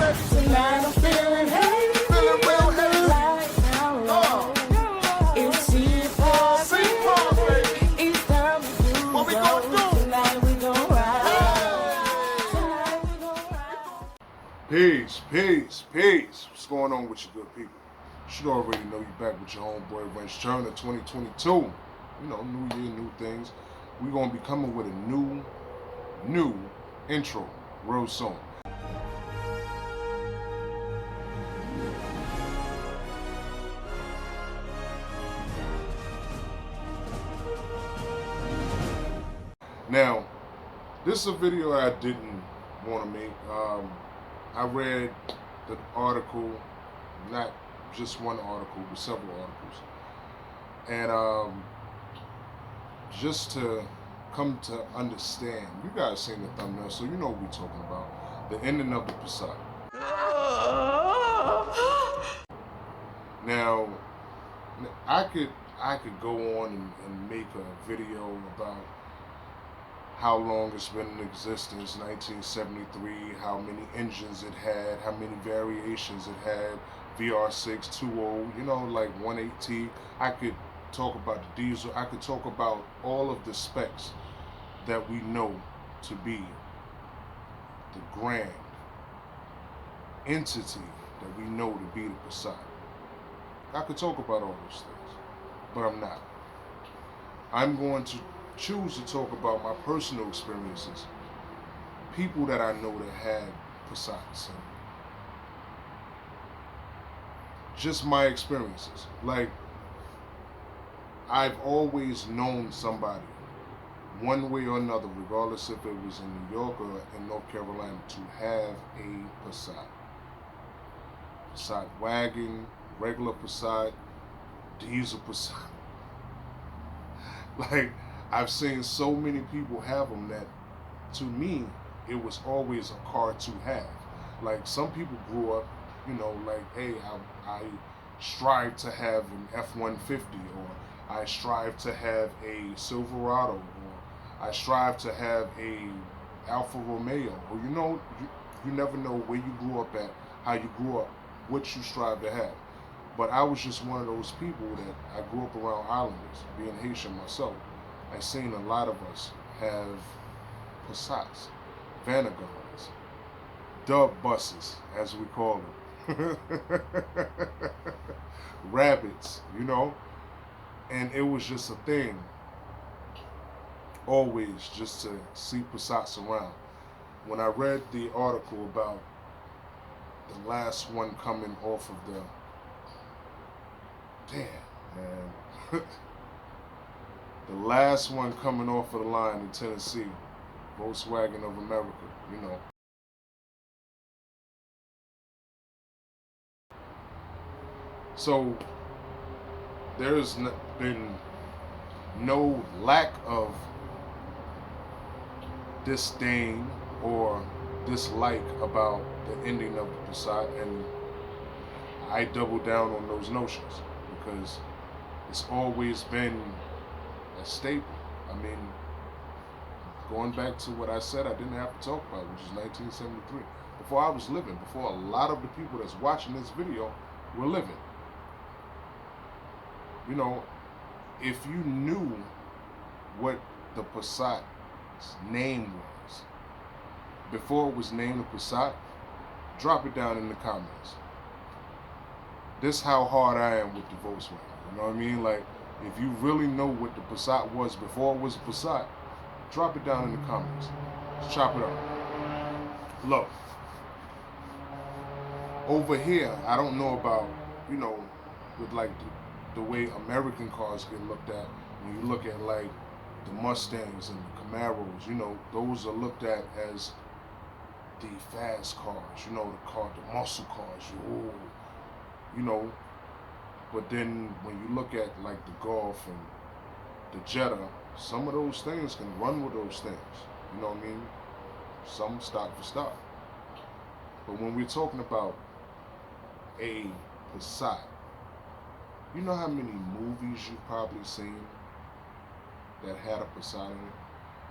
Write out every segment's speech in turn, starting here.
Tonight I'm feeling hey, Feeling real heavy. like how long it's C4, baby. it's time to do. What we gonna do? Tonight we gon' ride. Tonight we gon' ride. Peace, peace, peace. What's going on with you good people? You should already know you back with your homeboy Wrenchturna 2022. You know, new year, new things. We're gonna be coming with a new intro real soon. Now, this is a video I didn't want to make. I read the article, not just one article, but several articles. And just to come to understand, you guys seen the thumbnail, so you know what we're talking about. The ending of the Passat. Now, I could go on and make a video about how long it's been in existence, 1973, how many engines it had, how many variations it had, VR6, 2.0, you know, like 180. I could talk about the diesel. I could talk about all of the specs that we know to be the grand entity that we know to be the Passat. I could talk about all those things, but I'm not. I'm going to choose to talk about my personal experiences, people that I know that had Passats, and just my experiences. Like, I've always known somebody, one way or another, regardless if it was in New York or in North Carolina, to have a Passat. Passat wagon, regular Passat, diesel Passat. Like, I've seen so many people have them that, to me, it was always a car to have. Like, some people grew up, you know, like, hey, I strive to have an F-150, or I strive to have a Silverado, or I strive to have a Alfa Romeo, or you know, you never know where you grew up at, how you grew up, what you strive to have. But I was just one of those people that I grew up around islanders, being Haitian myself. I've seen a lot of us have Passats, Vanagons, dub buses, as we call them, rabbits, you know, and it was just a thing, always, just to see Passats around. When I read the article about the last one coming off of the, man, the last one coming off of the line in Tennessee, Volkswagen of America, you know. So there's been no lack of disdain or dislike about the ending of the Passat, and I double down on those notions because it's always been a staple. I mean, going back to what I said I didn't have to talk about, which is 1973. Before I was living, before a lot of the people that's watching this video were living. You know, if you knew what the Passat's name was before it was named the Passat, drop it down in the comments. This is how hard I am with the Volkswagen. You know what I mean? Like, if you really know what the Passat was before it was a Passat, drop it down in the comments. Let's chop it up. Look, over here, I don't know about, you know, with like the way American cars get looked at. When you look at like the Mustangs and the Camaros, you know, those are looked at as the fast cars, you know, the muscle cars, you know. But then when you look at like the Golf and the Jetta, some of those things can run with those things. You know what I mean? Some stock for stock. But when we're talking about a Passat, you know how many movies you've probably seen that had a Passat in it?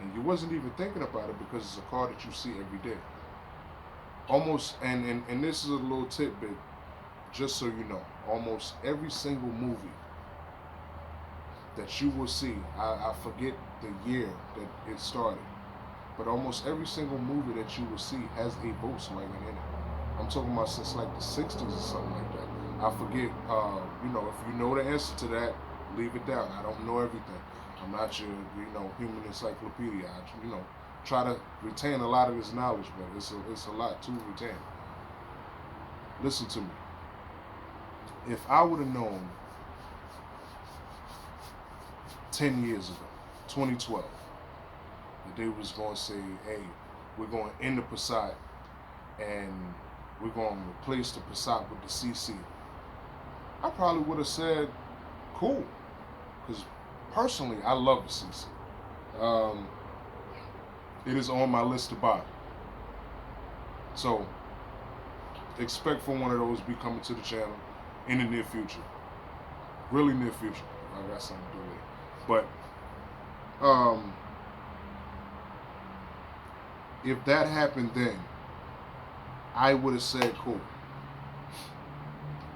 And you wasn't even thinking about it because it's a car that you see every day. almost, and this is a little tidbit, just so you know, almost every single movie that you will see, I forget the year that it started, but almost every single movie that you will see has a Volkswagen in it. I'm talking about since like the 60s or something like that. I forget, if you know the answer to that, leave it down. I don't know everything. I'm not your, human encyclopedia. I, try to retain a lot of this knowledge, but it's a lot to retain. Listen to me. If I would have known 10 years ago, 2012, that they was going to say, hey, we're going to end the Passat and we're going to replace the Passat with the CC, I probably would have said, cool. Because personally, I love the CC. It is on my list to buy. So, expect for one of those to be coming to the channel in the near future. Really near future. I got something to do with it. But, if that happened then, I would have said, cool.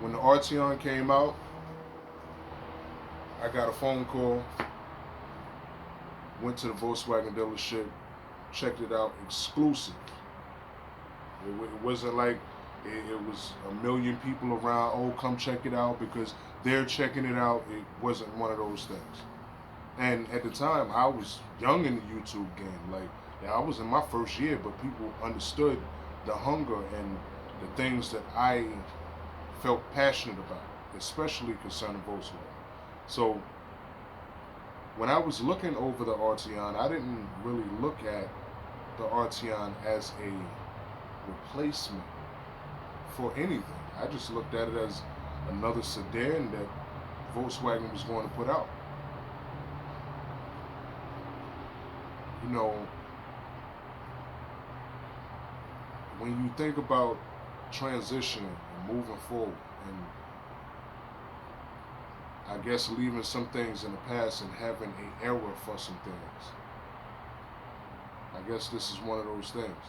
When the Arteon came out, I got a phone call, went to the Volkswagen dealership, checked it out, exclusive. It wasn't like it was a million people around, oh, come check it out because they're checking it out. It wasn't one of those things. And at the time, I was young in the YouTube game. Like, I was in my first year, but people understood the hunger and the things that I felt passionate about, especially concerning Volkswagen. So when I was looking over the Arteon, I didn't really look at the Arteon as a replacement for anything. I just looked at it as another sedan that Volkswagen was going to put out. When you think about transitioning and moving forward and I guess leaving some things in the past and having an era for some things, I guess this is one of those things.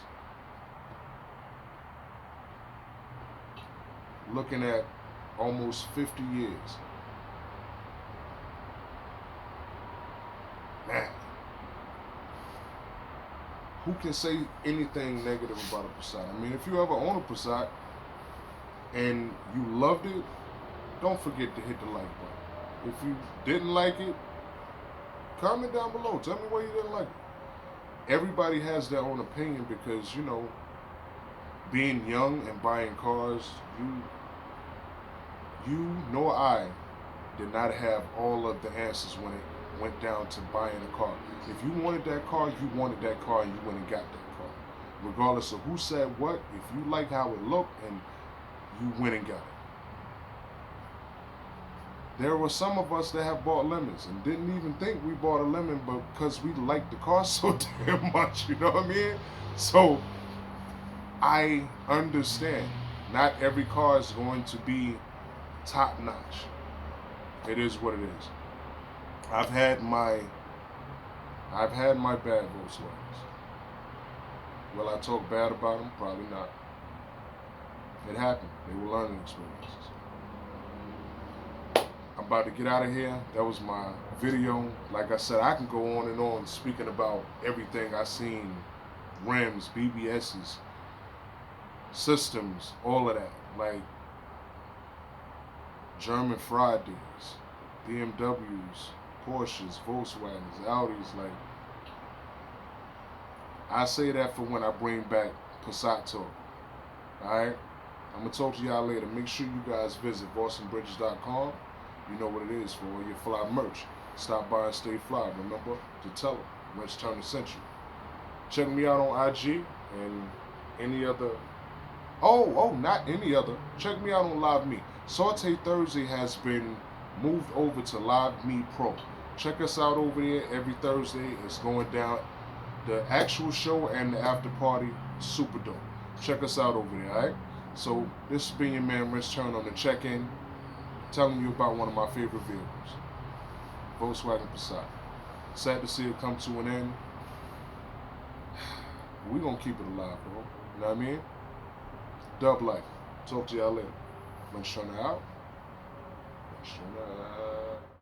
Looking at almost 50 years. Man, who can say anything negative about a Passat? I mean, if you ever own a Passat and you loved it, don't forget to hit the like button. If you didn't like it, comment down below. Tell me why you didn't like it. Everybody has their own opinion because, being young and buying cars, you nor I did not have all of the answers when it went down to buying a car. If you wanted that car, you wanted that car and you went and got that car. Regardless of who said what, if you liked how it looked and you went and got it. There were some of us that have bought lemons and didn't even think we bought a lemon, but because we liked the car so damn much, you know what I mean? So, I understand. Not every car is going to be top notch. It is what it is. I've had my bad Volkswagens. Will I talk bad about them? Probably not. It happened. They were learning experiences. I'm about to get out of here. That was my video. Like I said, I can go on and on speaking about everything I've seen. Rims, BBSs, systems, all of that. Like German Fridays, BMWs, Porsches, Volkswagens, Audis. Like, I say that for when I bring back Passat talk. Alright? I'm going to talk to y'all later. Make sure you guys visit bostonbridges.com. You know what it is for all your fly merch. Stop by and stay fly. Remember to tell them Wrenchturna sent you. Check me out on IG and any other. Not any other. Check me out on Live Me. Saute Thursday has been moved over to Live Me Pro. Check us out over there every Thursday. It's going down. The actual show and the after party, super dope. Check us out over there, alright? So, this has been your man Wrenchturna on the check-in, telling you about one of my favorite vehicles, Volkswagen Passat. Sad to see it come to an end. We're going to keep it alive, though. You know what I mean? Dub life. Talk to y'all later. Wrenchturna out. Wrenchturna.